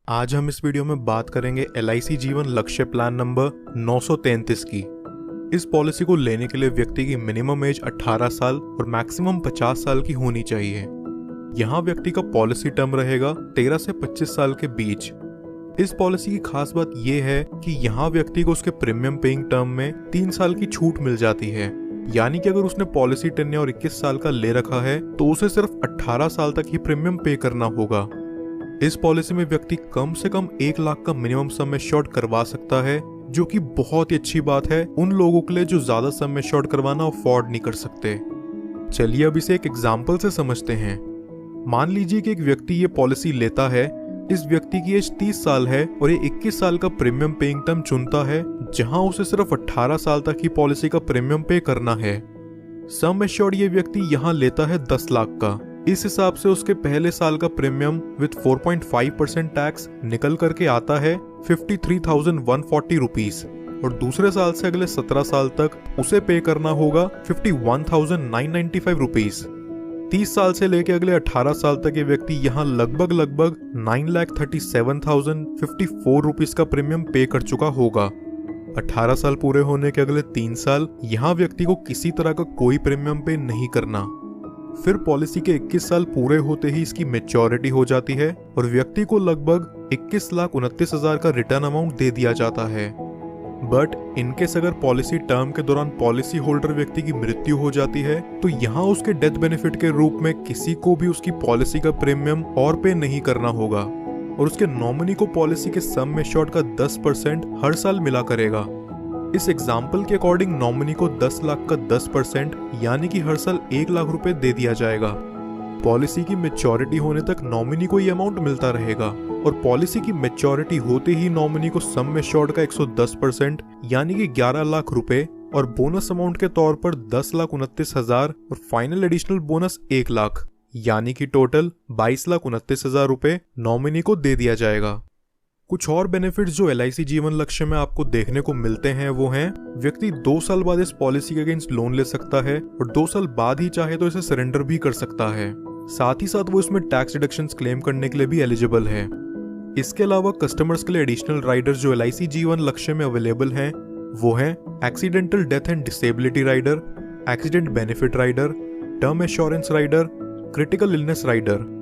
आज हम इस वीडियो में बात करेंगे LIC जीवन लक्ष्य प्लान नंबर 933 की। इस पॉलिसी को लेने के लिए व्यक्ति की मिनिमम एज 18 साल और मैक्सिमम 50 साल की होनी चाहिए। यहाँ व्यक्ति का पॉलिसी टर्म रहेगा 13 से 25 साल के बीच। इस पॉलिसी की खास बात यह है कि यहाँ व्यक्ति को उसके प्रीमियम पेइंग टर्म में 3 साल की छूट मिल जाती है। यानी कि अगर उसने पॉलिसी टेन्योर 21 साल का ले रखा है तो उसे सिर्फ 18 साल तक ही प्रीमियम पे करना होगा। इस पॉलिसी में व्यक्ति कम से कम 1 लाख का मिनिमम सम एश्योर्ड करवा सकता है, जो कि बहुत ही अच्छी बात है उन लोगों के लिए जो ज्यादा सम एश्योर्ड करवाना अफोर्ड नहीं कर सकते। चलिए अब इसे एक एग्जाम्पल से समझते हैं। मान लीजिए कि एक व्यक्ति ये पॉलिसी लेता है। इस व्यक्ति की एज 30 साल है और ये 21 साल का प्रीमियम पेइंग टर्म चुनता है, जहां उसे सिर्फ 18 साल तक ही पॉलिसी का प्रीमियम पे करना है। सम एश्योर्ड ये व्यक्ति यहाँ लेता है 10 लाख का। इस हिसाब से उसके पहले साल का प्रीमियम विद 4.5% टैक्स निकल करके आता है 53,140 रुपीज और दूसरे साल से अगले 17 साल तक उसे पे करना होगा 51,995 रुपीज। 30 साल से लेके अगले 18 साल तक ये व्यक्ति यहाँ लगभग 9,37,054 रुपीज का प्रीमियम पे कर चुका होगा। 18 साल पूरे होने के अगले 3 साल यहाँ व्यक्ति को किसी तरह का कोई प्रीमियम पे नहीं करना। फिर पॉलिसी के 21 साल पूरे होते ही इसकी मैच्योरिटी हो जाती है और व्यक्ति को लगभग 21,29,000 का रिटर्न अमाउंट दे दिया जाता है। बट इनकेस अगर पॉलिसी टर्म के दौरान पॉलिसी होल्डर व्यक्ति की मृत्यु हो जाती है तो यहाँ उसके डेथ बेनिफिट के रूप में किसी को भी उसकी पॉलिसी का प्रीमियम और पे नहीं करना होगा और उसके नॉमिनी को पॉलिसी के सम एश्योर्ड का 10% हर साल मिला करेगा। इस एग्जाम्पल के अकॉर्डिंग नॉमिनी को 10 लाख का 10% यानी कि हर साल 1 लाख रुपए दे दिया जाएगा। पॉलिसी की मैच्योरिटी होने तक नॉमिनी को ये अमाउंट मिलता रहेगा और पॉलिसी की मैच्योरिटी होते ही नॉमिनी को सम एश्योर्ड का 110% यानी कि 11 लाख रुपए और बोनस अमाउंट के तौर पर 10,29,000 और फाइनल एडिशनल बोनस 1 लाख यानी कि टोटल 22,29,000 रुपए नॉमिनी को दे दिया जाएगा। कुछ और बेनिफिट्स जो LIC जीवन लक्ष्य में आपको देखने को मिलते हैं वो हैं, व्यक्ति 2 साल बाद इस पॉलिसी के अगेंस्ट लोन ले सकता है और 2 साल बाद ही चाहे तो इसे सरेंडर भी कर सकता है। साथ ही साथ वो इसमें टैक्स डिडक्शंस क्लेम करने के लिए भी एलिजिबल है। इसके अलावा कस्टमर्स के लिए एडिशनल राइडर्स जो LIC जीवन लक्ष्य में अवेलेबल हैं वो हैं accidental death and disability rider, accident benefit rider, term assurance rider, critical illness rider.